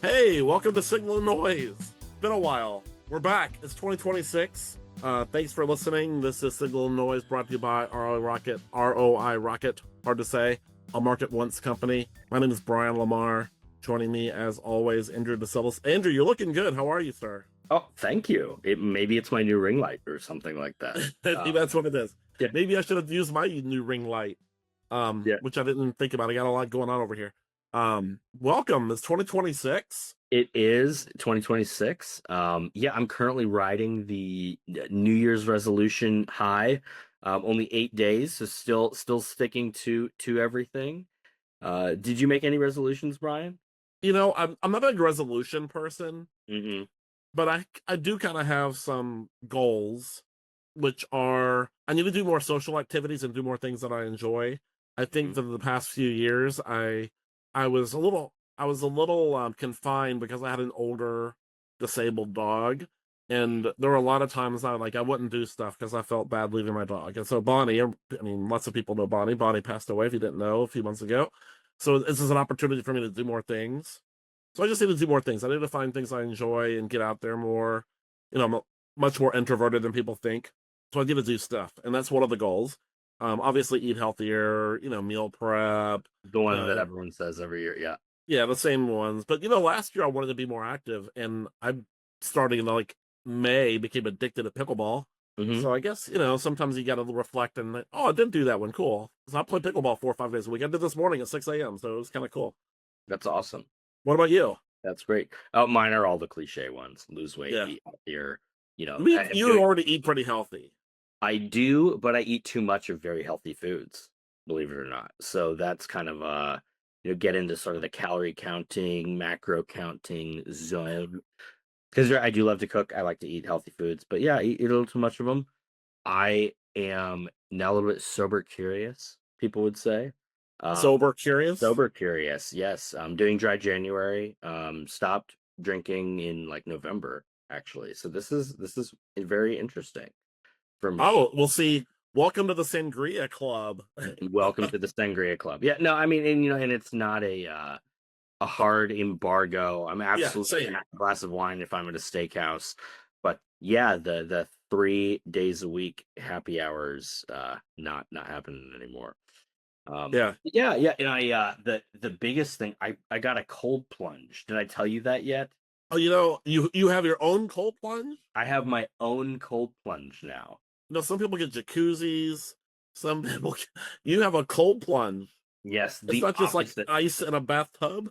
Hey, welcome to Signal and Noise. Been a while. We're back. It's 2026. Thanks for listening. This is Signal and Noise brought to you by ROI Rocket. ROI Rocket. Hard to say. A market once company. My name is Brian Lamar. Joining me, as always, Andrew DeCilles. Andrew, you're looking good. How are you, sir? Oh, thank you. Maybe it's my new ring light or something like that. Maybe that's what it is. Yeah. Maybe I should have used my new ring light, Yeah. which I didn't think about. I got a lot going on over here. Welcome. It's 2026. It is 2026. Yeah, I'm currently riding the New Year's resolution high. Only 8 days, so still sticking to everything. Did you make any resolutions, Brian? I'm not a big resolution person, Mm-hmm. but I do kind of have some goals, which are I need to do more social activities and do more things that I enjoy. I think that the past few years I was a little confined because I had an older disabled dog, and there were a lot of times I wouldn't do stuff because I felt bad leaving my dog. And so Bonnie, I mean, lots of people know Bonnie. Bonnie passed away, if you didn't know, a few months ago. So this is an opportunity for me to do more things. So I just need to do more things. I need to find things I enjoy and get out there more. I'm much more introverted than people think. So I need to do stuff. And that's one of the goals. Obviously eat healthier, meal prep. The one that everyone says every year. Yeah. Yeah, the same ones. But last year I wanted to be more active, and I'm starting in like May, became addicted to pickleball. Mm-hmm. So I guess, sometimes you got to reflect and I didn't do that one. Cool. So I play pickleball 4 or 5 days a week. I did this morning at 6 a.m. So it was kind of cool. That's awesome. What about you? That's great. Oh, mine are all the cliche ones. Lose weight, Yeah. eat healthier. I mean, you already eat pretty healthy. I do, but I eat too much of very healthy foods, believe it or not. So that's kind of get into sort of the calorie counting, macro counting zone. Because I do love to cook. I like to eat healthy foods, but yeah, I eat a little too much of them. I am now a little bit sober curious, people would say. Sober curious? Sober curious, yes. I'm doing dry January. Stopped drinking in like November, actually. So this is very interesting for me. Oh, we'll see. Welcome to the Sangria Club. Welcome to the Sangria Club. Yeah, no, I mean, and it's not a hard embargo. I'm absolutely same. a glass of wine if I'm at a steakhouse. But yeah, the 3 days a week happy hours not happening anymore. Yeah. Yeah. And the biggest thing, I got a cold plunge. Did I tell you that yet? Oh, you have your own cold plunge? I have my own cold plunge now. Some people get jacuzzis. Some people you have a cold plunge. Yes, It's not just like ice in a bathtub.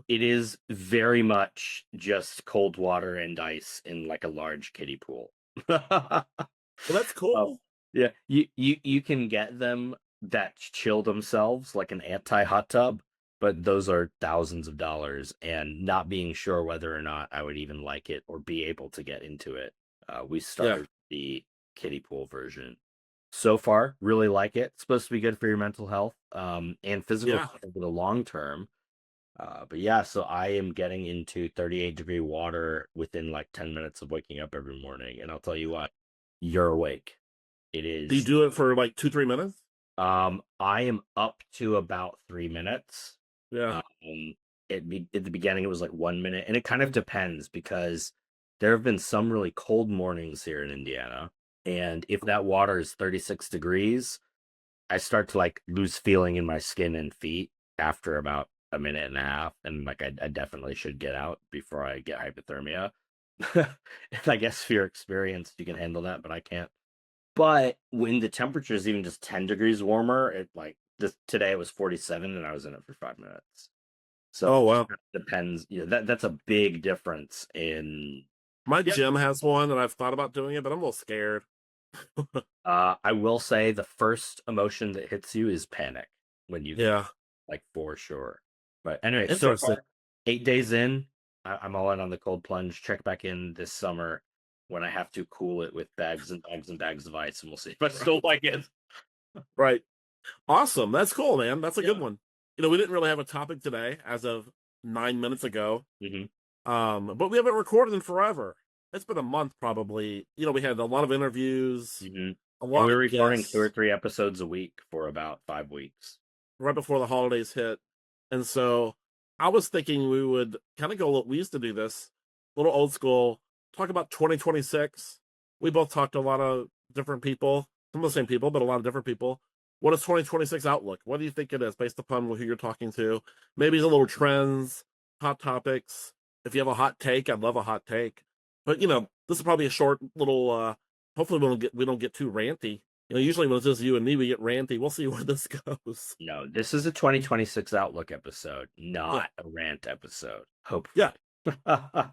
It is very much just cold water and ice in like a large kiddie pool. Well, that's cool. Yeah, you can get them that chill themselves, like an anti-hot tub, but those are thousands of dollars, and not being sure whether or not I would even like it or be able to get into it. We started the kiddie pool version. So far, really like it. It's supposed to be good for your mental health, and physical health over the long term. But yeah, so I am getting into 38-degree water within like 10 minutes of waking up every morning. And I'll tell you what, you're awake. It is. Do you do it for like 2-3 minutes? I am up to about 3 minutes. Yeah. At the beginning, it was like 1 minute. And it kind of depends because there have been some really cold mornings here in Indiana. And if that water is 36 degrees, I start to like lose feeling in my skin and feet after about a minute and a half, and like I definitely should get out before I get hypothermia. And I guess if you're experienced, you can handle that, but I can't. But when the temperature is even just 10 degrees warmer, today it was 47 and I was in it for 5 minutes. So wow, it depends. That's a big difference in. My gym has one, and I've thought about doing it, but I'm a little scared. I will say the first emotion that hits you is panic when you like for sure. But anyway, so far, 8 days in, I'm all in on the cold plunge. Check back in this summer when I have to cool it with bags and bags and bags of ice, and we'll see if I still like it. Right. Awesome. That's cool, man. That's a good one. We didn't really have a topic today as of 9 minutes ago. Mm-hmm. But we haven't recorded in forever. It's been a month probably. We had a lot of interviews. Mm-hmm. A lot. We were recording 2 or 3 episodes a week for about 5 weeks. Right before the holidays hit. And so I was thinking we would kind of go. We used to do this, a little old school. Talk about 2026. We both talked to a lot of different people, some of the same people, but a lot of different people. What is 2026 outlook? What do you think it is based upon who you're talking to? Maybe a little trends, hot topics. If you have a hot take, I'd love a hot take. But this is probably a short little. Hopefully, we don't get too ranty. Usually when it's just you and me, we get ranty. We'll see where this goes. No, this is a 2026 Outlook episode, Yeah, not a rant episode. Hopefully. yeah.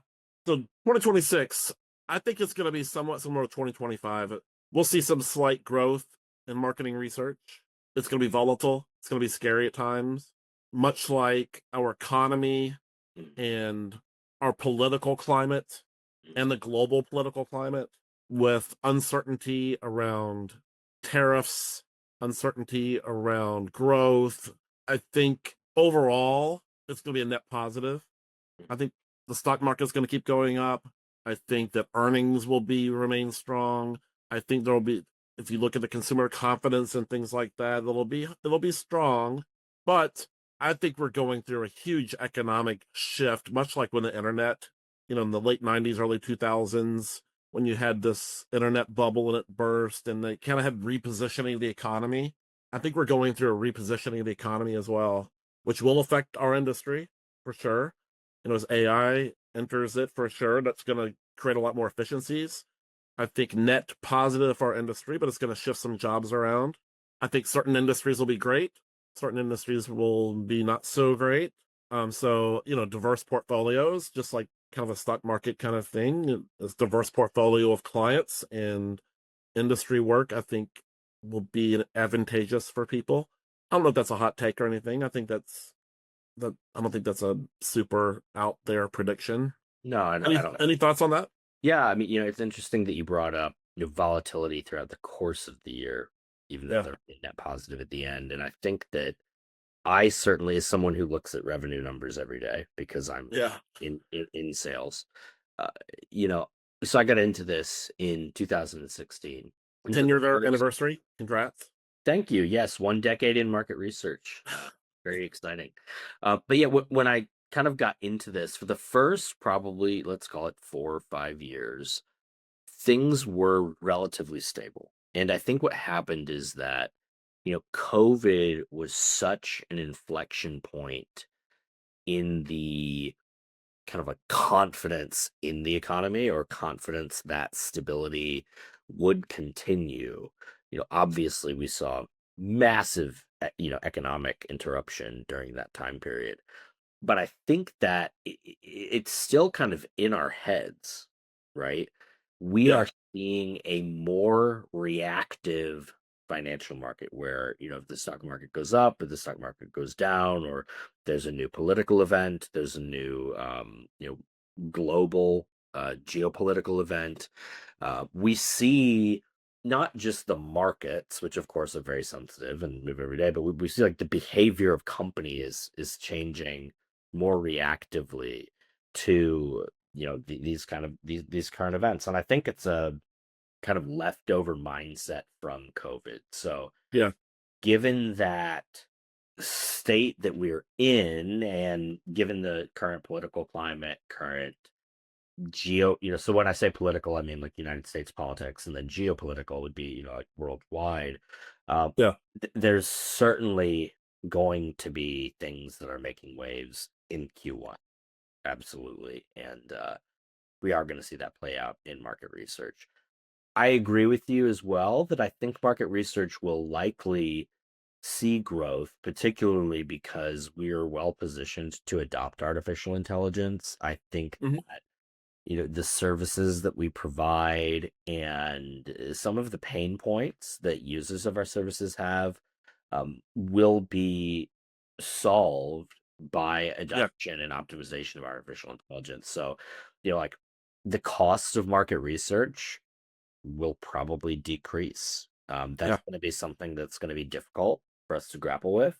So 2026, I think it's going to be somewhat similar to 2025. We'll see some slight growth in marketing research. It's going to be volatile. It's going to be scary at times, much like our economy and our political climate and the global political climate, with uncertainty around tariffs, uncertainty around growth. I think overall it's going to be a net positive. I think the stock market is going to keep going up. I think that earnings will remain strong. I think there will be, if you look at the consumer confidence and things like that, it'll be strong. But I think we're going through a huge economic shift, much like when the internet, in the late '90s, early 2000s, when you had this internet bubble and it burst, and they kind of had repositioning the economy. I think we're going through a repositioning of the economy as well, which will affect our industry for sure. As AI enters it for sure, that's going to create a lot more efficiencies. I think net positive for our industry, but it's going to shift some jobs around. I think certain industries will be great. Certain industries will be not so great. So, diverse portfolios, just like kind of a stock market kind of thing. This diverse portfolio of clients and industry work, I think, will be advantageous for people. I don't know if that's a hot take or anything. I don't think that's a super out there prediction. No, Any I don't. any thoughts on that? Yeah, I mean, it's interesting that you brought up volatility throughout the course of the year, even though Yeah, they're net positive at the end. And I think that I certainly, as someone who looks at revenue numbers every day because I'm yeah. in sales, uh, you know, so I got into this in 2016. And for 10 the year first, anniversary. Congrats. thank you. Yes, 1 decade in market research. Very exciting. But yeah, when I kind of got into this for the first probably, let's call it 4 or 5 years, things were relatively stable. And I think what happened is that, COVID was such an inflection point in the kind of a confidence in the economy or confidence that stability would continue. Obviously we saw massive, economic interruption during that time period. But I think that it's still kind of in our heads, right? We Yeah, are seeing a more reactive financial market where, if the stock market goes up, if the stock market goes down, or there's a new political event, there's a new, global geopolitical event. We see not just the markets, which of course are very sensitive and move every day, but we see like the behavior of company is changing more reactively to these current events. And I think it's a kind of leftover mindset from COVID. So yeah, given that state that we're in, and given the current political climate, current so when I say political, I mean like United States politics, and then geopolitical would be, like worldwide. um, yeah, there's certainly going to be things that are making waves in Q1. Absolutely. And we are going to see that play out in market research. I agree with you as well that I think market research will likely see growth, particularly because we are well positioned to adopt artificial intelligence. I think mhm, that, the services that we provide and some of the pain points that users of our services have will be solved by yeah, adoption and optimization of artificial intelligence. So, like the cost of market research will probably decrease. That's yeah, going to be something that's going to be difficult for us to grapple with,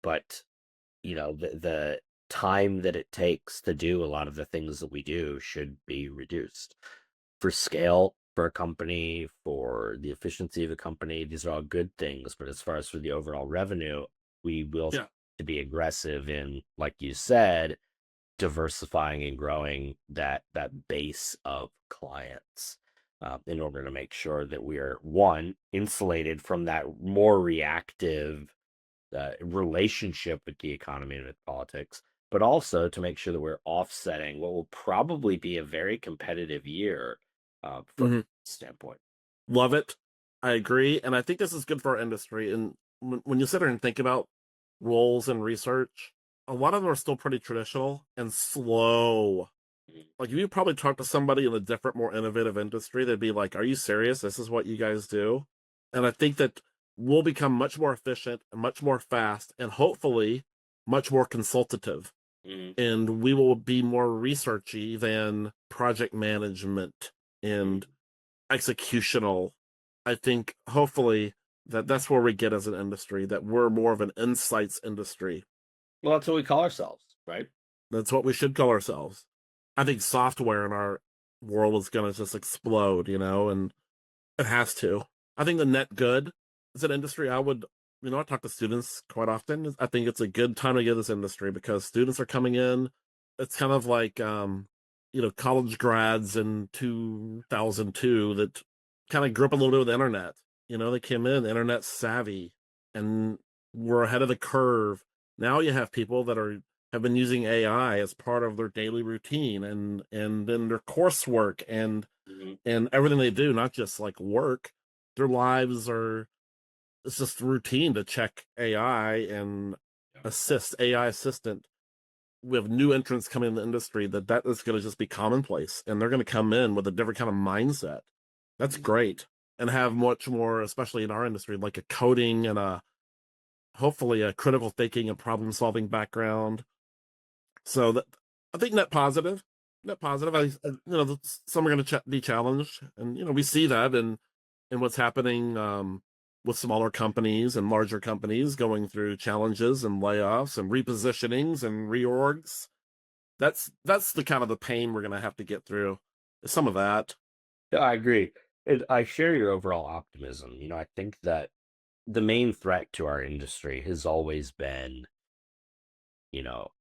but the time that it takes to do a lot of the things that we do should be reduced for scale, for a company, for the efficiency of a company. These are all good things, but as far as for the overall revenue, we will yeah. to be aggressive in, like you said, diversifying and growing that base of clients, in order to make sure that we are, one, insulated from that more reactive relationship with the economy and with politics, but also to make sure that we're offsetting what will probably be a very competitive year, from Hmm. standpoint. Love it. I agree. And I think this is good for our industry. And when you sit there and think about roles in research, a lot of them are still pretty traditional and slow. Mhm. Like, if you probably talk to somebody in a different, more innovative industry, they'd be like, "Are you serious? This is what you guys do?" And I think that we'll become much more efficient and much more fast and hopefully much more consultative. Mhm. And we will be more researchy than project management and Mhm. executional. I think hopefully that's where we get as an industry, that we're more of an insights industry. Well, that's what we call ourselves, right? That's what we should call ourselves. I think software in our world is going to just explode, and it has to. I think the net good is an industry I would, I talk to students quite often. I think it's a good time to get this industry because students are coming in. It's kind of like, college grads in 2002 that kind of grew up a little bit with the internet. They came in internet savvy and were ahead of the curve. Now you have people that have been using AI as part of their daily routine and then their coursework Mhm. and everything they do, not just like work. Their lives are it's just routine to check AI and Yeah. assist AI assistant. We have new entrants coming in the industry that is going to just be commonplace, and they're going to come in with a different kind of mindset. That's Mhm. great, and have much more, especially in our industry, like a coding and a hopefully a critical thinking and problem solving background. So that I think net positive, net positive. Some are going to be challenged, and we see that in what's happening with smaller companies and larger companies going through challenges and layoffs and repositionings and reorgs. That's the kind of the pain we're going to have to get through. Some of that. Yeah, I agree. And I share your overall optimism. I think that the main threat to our industry has always been, you know,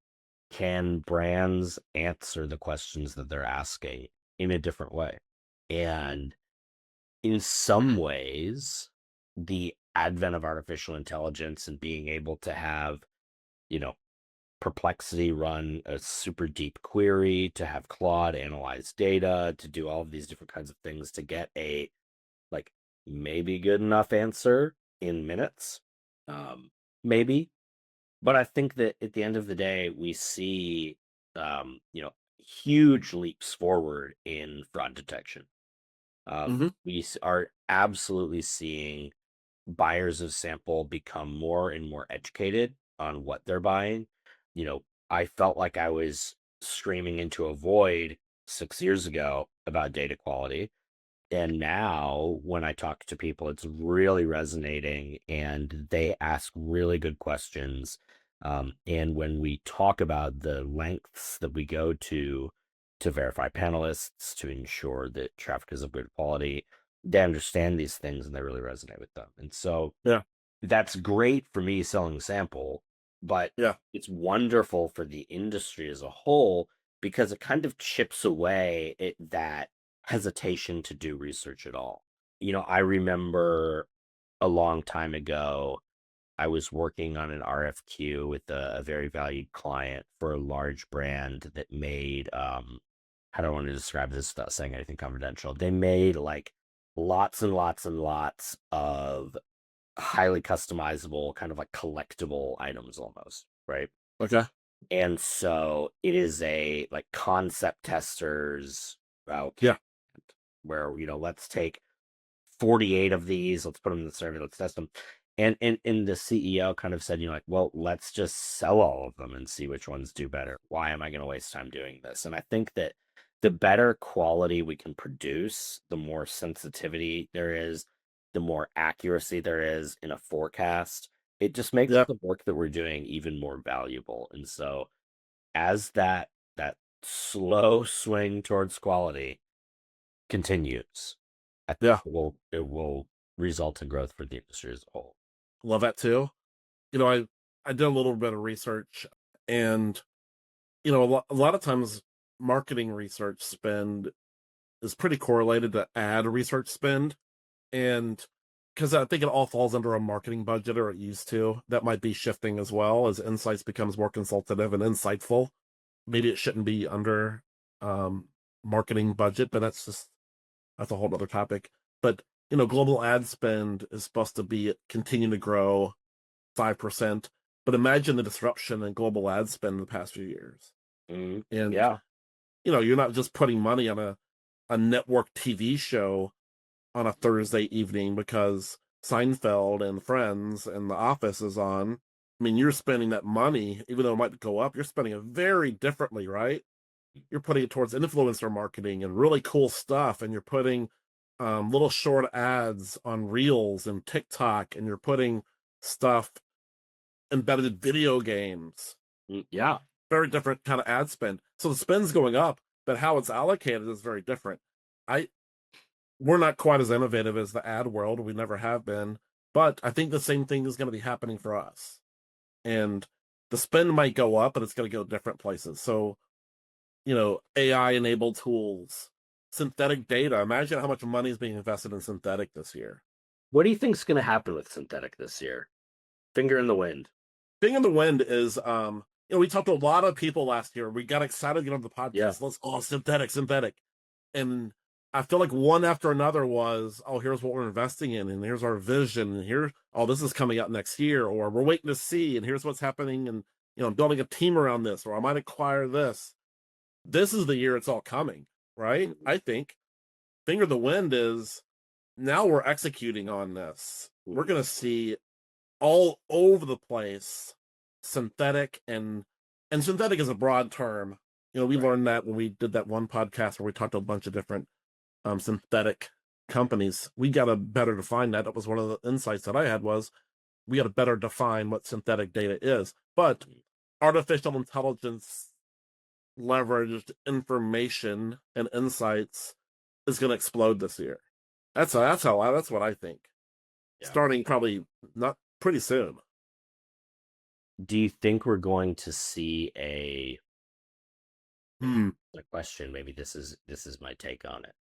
can brands answer the questions that they're asking in a different way? And in some ways, the advent of artificial intelligence and being able to have, you know, Perplexity run a super deep query, to have Claude analyze data, to do all of these different kinds of things to get a, like, maybe good enough answer in minutes. Um, maybe. But I think that at the end of the day, we see, huge leaps forward in fraud detection. Hmm. Are absolutely seeing buyers of sample become more and more educated on what they're buying. I felt like I was screaming into a void 6 years ago about data quality. And now when I talk to people, it's really resonating and they ask really good questions. And when we talk about the lengths that we go to verify panelists, to ensure that traffic is of good quality, they understand these things and they really resonate with them. And so Yeah, that's great for me selling sample, but yeah, it's wonderful for the industry as a whole because it kind of chips away at that hesitation to do research at all. I remember a long time ago, I was working on an RFQ with a very valued client for a large brand that made, how do I want to describe this without saying anything confidential? They made like lots and lots and lots of highly customizable, kind of like collectible items almost, right? okay, And so it is a like concept testers, okay, yeah, where, let's take 48 of these, let's put them in the survey, let's test them. And the CEO kind of said, like, well, let's just sell all of them and see which ones do better. Why am I going to waste time doing this? And I think that the better quality we can produce, the more sensitivity there is, the more accuracy there is in a forecast. It just makes yeah, the work that we're doing even more valuable. And so as that slow swing towards quality continues, I think yeah. it will result in growth for the industry as a whole. Love that too. I I did a little bit of research, and a lot of times marketing research spend is pretty correlated to ad research spend, and because I think it all falls under a marketing budget, or it used to. That might be shifting as well as insights becomes more consultative and insightful. Maybe it shouldn't be under um, marketing budget, but that's a whole other topic. But global ad spend is supposed to be continue to grow 5%. But imagine the disruption in global ad spend in the past few years. And Yeah. you're not just putting money on a network TV show on a Thursday evening because Seinfeld and Friends and The Office is on. I mean, you're spending that money, even though it might go up, you're spending it very differently, right? You're putting it towards influencer marketing and really cool stuff, and you're putting little short ads on Reels and TikTok, and you're putting stuff embedded video games. Yeah. Very different kind of ad spend. So the spend's going up, but how it's allocated is very different. I We're not quite as innovative as the ad world. We never have been, but I think the same thing is going to be happening for us. And the spend might go up, but it's going to go different places. So, AI enabled tools, synthetic data. Imagine how much money is being invested in synthetic this year. What do you think's going to happen with synthetic this year? Finger in the wind. Being in the wind is, we talked to a lot of people last year. We got excited to get on the podcast. Yeah. Synthetic. And I feel like one after another was, oh, here's what we're investing in, and here's our vision, and here, oh, this is coming out next year, or we're waiting to see, and here's what's happening, and building a team around this, or I might acquire this. This is the year it's all coming, right? I think finger of the wind is now we're executing on this. We're gonna see all over the place synthetic, and synthetic is a broad term. We learned that when we did that one podcast where we talked to a bunch of different synthetic companies. We got to better define that. That was one of the insights that I had, was we got to better define what synthetic data is. But artificial intelligence leveraged information and insights is going to explode this year. That's what I think. Yeah. Starting probably not pretty soon. Do you think we're going to see a Hmm. question? Maybe this is my take on it.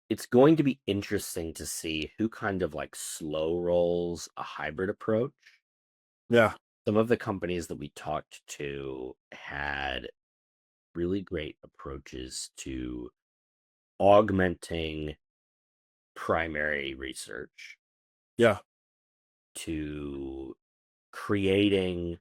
It's going to be interesting to see who kind of like slow rolls a hybrid approach. Yeah. Some of the companies that we talked to had really great approaches to augmenting primary research, Yeah. to creating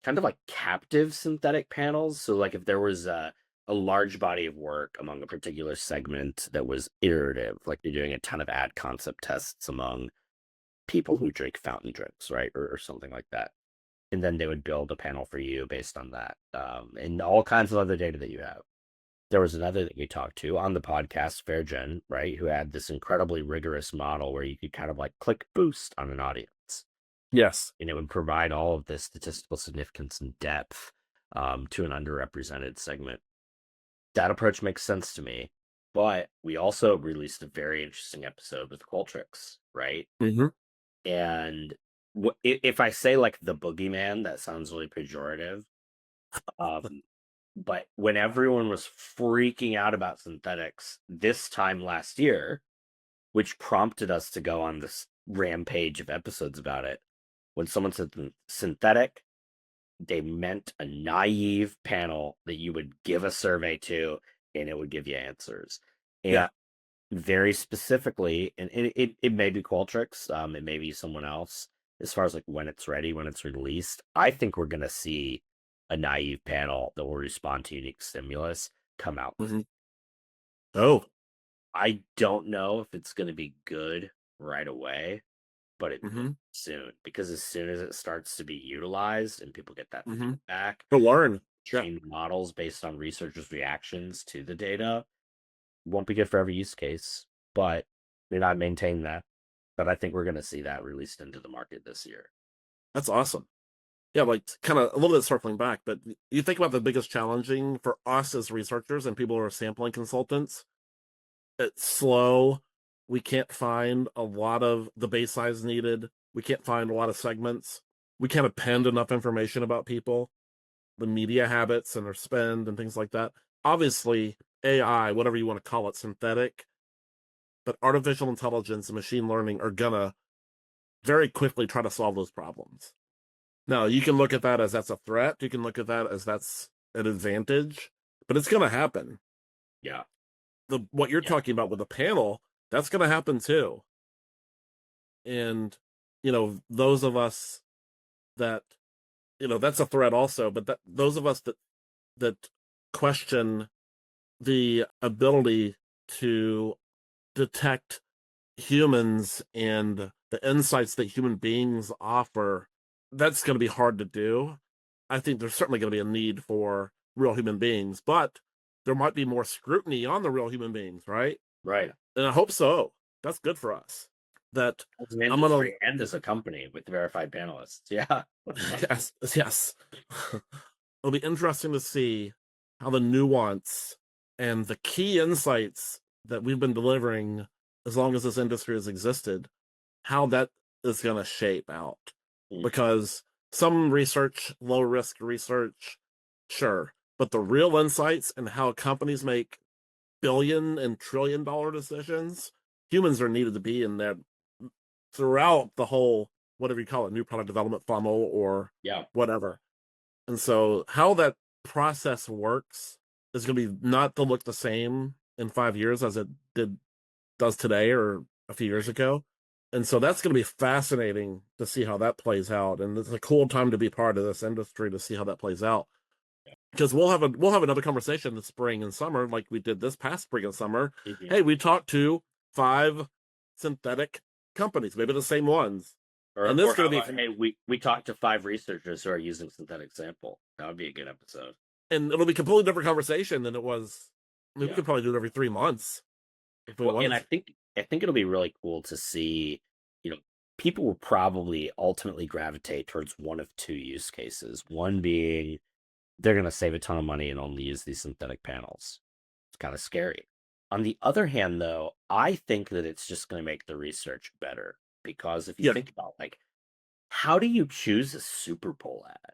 kind of like captive synthetic panels. So like if there was a large body of work among a particular segment that was iterative, like you're doing a ton of ad concept tests among people who drink fountain drinks, right? Or something like that. And then they would build a panel for you based on that, and all kinds of other data that you have. There was another that we talked to on the podcast, Fairgen, right, who had this incredibly rigorous model where you could kind of like click boost on an audience. Yes. And it would provide all of this statistical significance and depth to an underrepresented segment. That approach makes sense to me. But we also released a very interesting episode with Qualtrics, right? Mm-hmm. And if I say like the boogeyman, that sounds really pejorative. But when everyone was freaking out about synthetics this time last year, which prompted us to go on this rampage of episodes about it, when someone said synthetic, they meant a naive panel that you would give a survey to and it would give you answers. And Yeah. very specifically, and it may be Qualtrics, it may be someone else, as far as like when it's ready, when it's released, I think we're going to see a naive panel that will respond to unique stimulus come out. Mm-hmm. Oh. I don't know if it's going to be good right away, but it Mm-hmm. soon, because as soon as it starts to be utilized and people get that Mm-hmm. feedback, To learn. train models based on researchers' reactions to the data, won't be good for every use case, but they're not maintaining that. But I think we're going to see that released into the market this year. That's awesome. Yeah, like kind of a little bit circling back, but you think about the biggest challenging for us as researchers and people who are sampling consultants. It's slow. We can't find a lot of the base size needed. We can't find a lot of segments. we can't append enough information about people, the media habits and their spend and things like that. Obviously, AI, whatever you want to call it, synthetic, but artificial intelligence and machine learning are gonna very quickly try to solve those problems. Now, you can look at that as that's a threat. You can look at that as that's an advantage, but it's gonna happen. Yeah. What you're Yeah. talking about with the panel, that's gonna happen too. And those of us that that's a threat also, but that those of us that question the ability to detect humans and the insights that human beings offer, that's going to be hard to do. I think there's certainly going to be a need for real human beings, but there might be more scrutiny on the real human beings, right? Right. And I hope so. That's good for us. That As an I'm gonna industry and as a company with verified panelists. Yeah. yes. It'll be interesting to see how the nuance and the key insights that we've been delivering as long as this industry has existed, how that is going to shape out. Mm. Because some research, low risk research, sure, but the real insights and how companies make billion and trillion-dollar decisions, humans are needed to be in there throughout the whole, whatever you call it, new product development funnel or Yeah. whatever. And so how that process works is going to be not to look the same in 5 years as it does today or a few years ago. And so that's going to be fascinating to see how that plays out. And it's a cool time to be part of this industry to see how that plays out. Because we'll have another conversation this spring and summer, like we did this past spring and summer. Mhm. Hey, we talked to 5 synthetic companies, maybe the same ones. And this is going to be, hey, we talked to 5 researchers who are using synthetic sample. That would be a good episode. and it'll be a completely different conversation than it was. I mean, we Yeah. could probably do it every 3 months if we Well, and wanted. I think it'll be really cool to see, people will probably ultimately gravitate towards one of 2 use cases. One being they're going to save a ton of money and only use these synthetic panels. It's kind of scary. On the other hand, though, I think that it's just going to make the research better because if you Yeah, think about like, how do you choose a Super Bowl ad?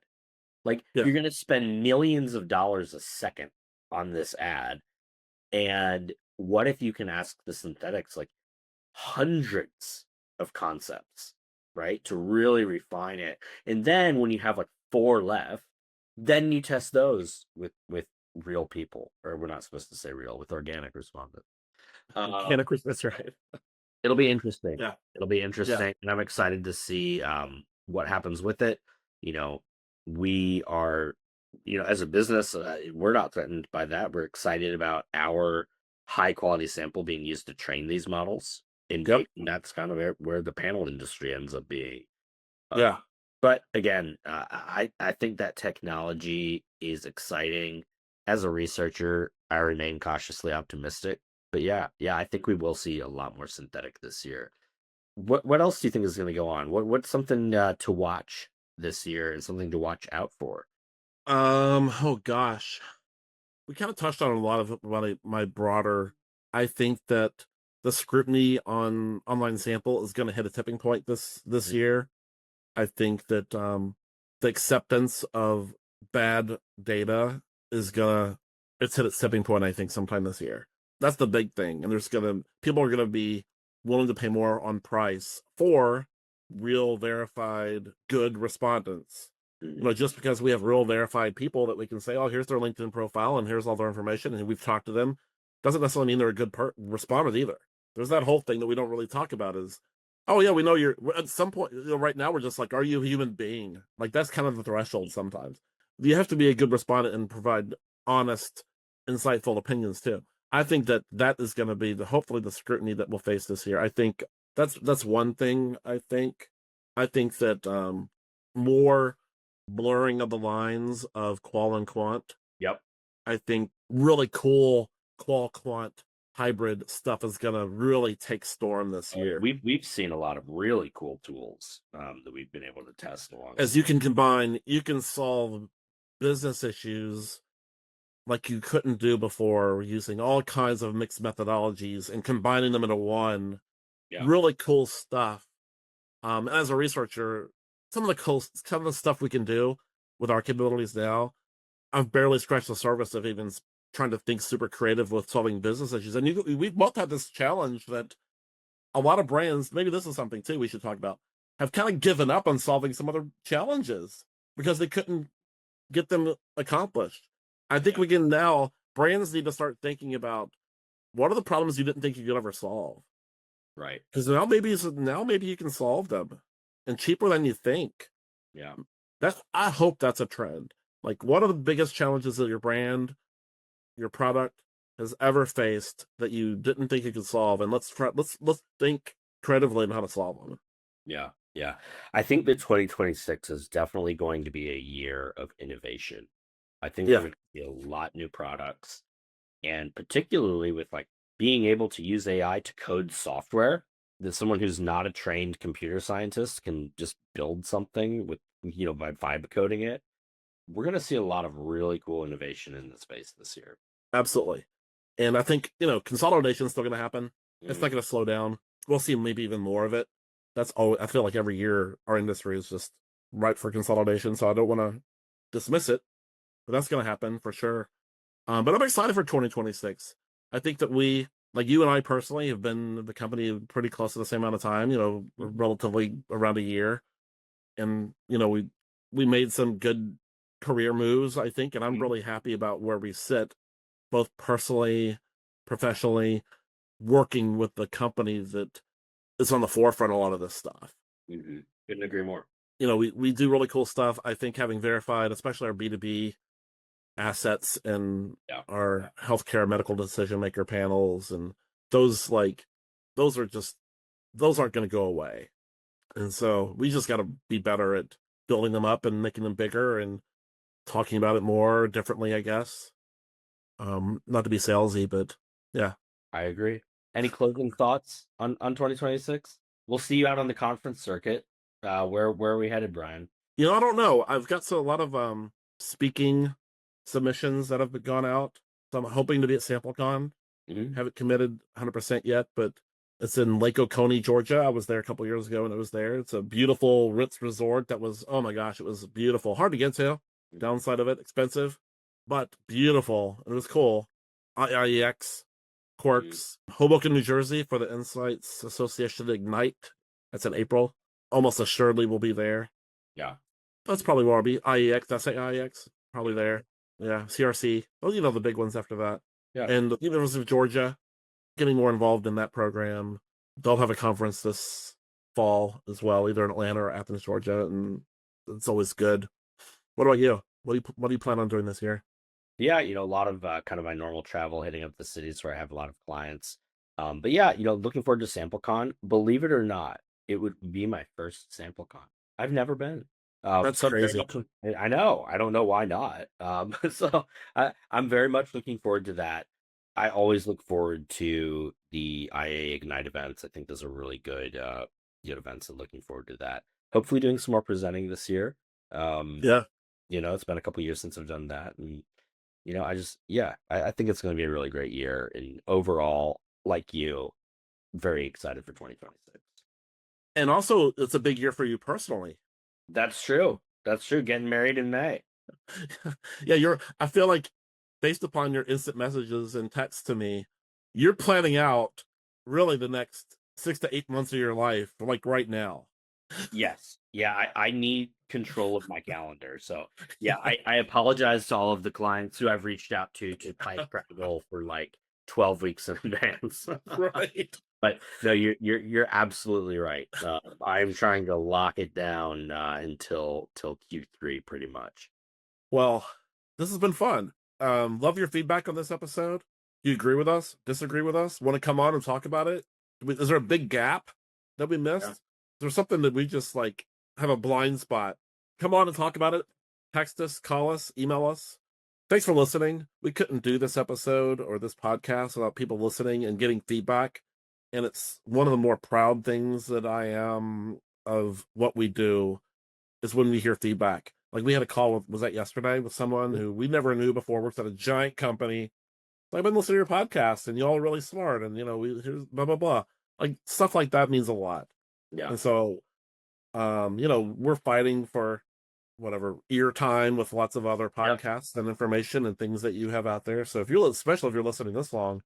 Like, yeah, you're going to spend millions of dollars a second on this ad. And what if you can ask the synthetics like hundreds of concepts, right? To really refine it. And then when you have like 4 left, then you test those with real people, or we're not supposed to say real, with organic respondents. Canada Cruise. That's right. It'll be interesting. Yeah, It'll be yeah, interesting, and I'm excited to see what happens with it. You know, we are, as a business, we're not threatened by that. We're excited about our high quality sample being used to train these models, and yep, that's kind of where the panel industry ends up being. yeah. But again, I think that technology is exciting. As a researcher, I remain cautiously optimistic. But yeah, I think we will see a lot more synthetic this year. What else do you think is going to go on? What's something to watch this year and something to watch out for? Oh gosh, we kind of touched on a lot of my broader. I think that the scrutiny on online sample is going to hit a tipping point this Mhm. year. I think that the acceptance of bad data is gonna it's hit its tipping point, I think, sometime this year. That's the big thing. And people are gonna be willing to pay more on price for real verified good respondents. Just because we have real verified people that we can say, oh, here's their LinkedIn profile and here's all their information and we've talked to them, doesn't necessarily mean they're a good respondent either. There's that whole thing that we don't really talk about is, oh yeah, we know you're at some point, right now we're just like, are you a human being? Like that's kind of the threshold sometimes. You have to be a good respondent and provide honest, insightful opinions too. I think that is going to be hopefully the scrutiny that we'll face this year. I think that's one thing. I think that more blurring of the lines of qual and quant. Yep. I think really cool qual quant hybrid stuff is going to really take storm this year. We've seen a lot of really cool tools that we've been able to test As alongside. you can solve business issues like you couldn't do before using all kinds of mixed methodologies and combining them into one. Yeah. Really cool stuff. As a researcher, some of the stuff we can do with our capabilities now. I've barely scratched the surface of even trying to think super creative with solving business issues. And we've both had this challenge that a lot of brands, maybe this is something too we should talk about, have kind of given up on solving some other challenges because they couldn't get them accomplished. I think Yeah. we can now, brands need to start thinking about what are the problems you didn't think you could ever solve? Right. Because now maybe you can solve them and cheaper than you think. Yeah. I hope that's a trend. Like, what are the biggest challenges that your brand, your product has ever faced that you didn't think you could solve? And let's think creatively on how to solve them. Yeah. Yeah. I think that 2026 is definitely going to be a year of innovation. I think we're Yeah, going to see a lot new products, and particularly with like being able to use AI to code software, that someone who's not a trained computer scientist can just build something with, by vibe coding it. We're going to see a lot of really cool innovation in the space this year. absolutely. And I think, consolidation is still going to happen. It's not Mhm. going to slow down. We'll see maybe even more of it. That's all. I feel like every year our industry is just ripe for consolidation. So I don't want to dismiss it, but that's going to happen for sure. But I'm excited for 2026. I think that like you and I personally, have been at the company pretty close to the same amount of time, Mhm. relatively around a year. And, we made some good career moves, I think. And I'm Mhm. really happy about where we sit, both personally, professionally, working with the company that is on the forefront of a lot of this stuff. Mhm. Couldn't agree more. We do really cool stuff. I think having verified, especially our B2B assets and Yeah, our healthcare medical decision maker panels, and those like those are just those aren't going to go away. And so we just got to be better at building them up and making them bigger and talking about it more differently, I guess. Not to be salesy, but yeah. I agree. Any closing thoughts on 2026? We'll see you out on the conference circuit. Where are we headed, Brian? I don't know. I've got a lot of speaking submissions that have gone out. So I'm hoping to be at SampleCon. Mhm. Haven't committed 100% yet, but it's in Lake Oconee, Georgia. I was there a couple years ago and it was there. It's a beautiful Ritz resort that was, oh my gosh, it was beautiful. Hard to get to. Downside of it, expensive, but beautiful. It was cool. IIEX, Mhm. Quirks, Hoboken, New Jersey for the Insights Association Ignite. That's in April. Almost assuredly will be there. Yeah. That's probably where I'll be. IEX, did I say IEX? Probably Yeah. there. Yeah, CRC. Well, the big ones after that. Yeah. And the University of Georgia, getting more involved in that program. They'll have a conference this fall as well, either in Atlanta or Athens, Georgia, and it's always good. What about you? What do you plan on doing this year? Yeah, a lot of kind of my normal travel, hitting up the cities where I have a lot of clients. But yeah, looking forward to SampleCon. Believe it or not, it would be my first SampleCon. I've never been. That's So I'm very crazy. much, I know, I don't know why not. So I'm very much looking forward to that. I always look forward to the IA Ignite events. I think those are really good events, and looking forward to that. Hopefully doing some more presenting this year. Um, Yeah. it's been a couple years since I've done that, and I think it's going to be a really great year. And overall, like you, very excited for 2026. And also, it's a big year for you personally. That's true. That's true. Getting married in May. Yeah, I feel like, based upon your instant messages and texts to me, you're planning out really the next 6 to 8 months of your life, like right now. Yes. Yeah, I need control of my calendar. So yeah, I apologize to all of the clients who I've reached out to try to goal for like 12 weeks in advance. Right. But no, you're absolutely right. I'm trying to lock it down until Q3 pretty much. Well, this has been fun. Love your feedback on this episode. Do you agree with us? Disagree with us? Want to come on and talk about it? Is there a big gap that we missed? Yeah. Is there something that we just like have a blind spot? Come on and talk about it. Text us, call us, email us. Thanks for listening. We couldn't do this episode or this podcast without people listening and getting feedback. And it's one of the more proud things that I am of what we do is when we hear feedback. Like we had a call with, was that yesterday, with someone who we never knew before, works at a giant company. I've been listening to your podcast and y'all are really smart, and we here's blah blah blah. Like stuff like that means a lot. Yeah. And so We're fighting for whatever ear time with lots of other Yep. podcasts and information and things that you have out there. So if you're, especially if you're listening this long,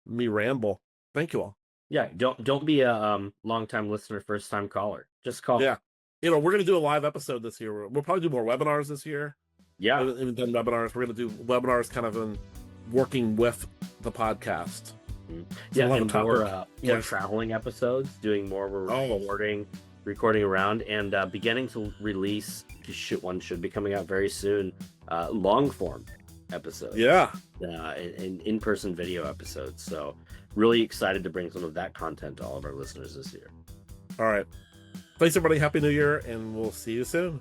me ramble. Thank you all. Yeah. Don't be a long time listener, first time caller. Just call. Yeah. We're going to do a live episode this year. We'll probably do more webinars this year. Yeah. Even done webinars. We're going to do webinars kind of in working with the podcast. Yeah, a and more Yeah. traveling episodes, doing more Oh. recording around, and beginning to release. One should be coming out very soon. Long form episodes. Yeah. And in-person video episodes. So really excited to bring some of that content to all of our listeners this year. All right. Thanks, everybody. Happy New Year, and we'll see you soon.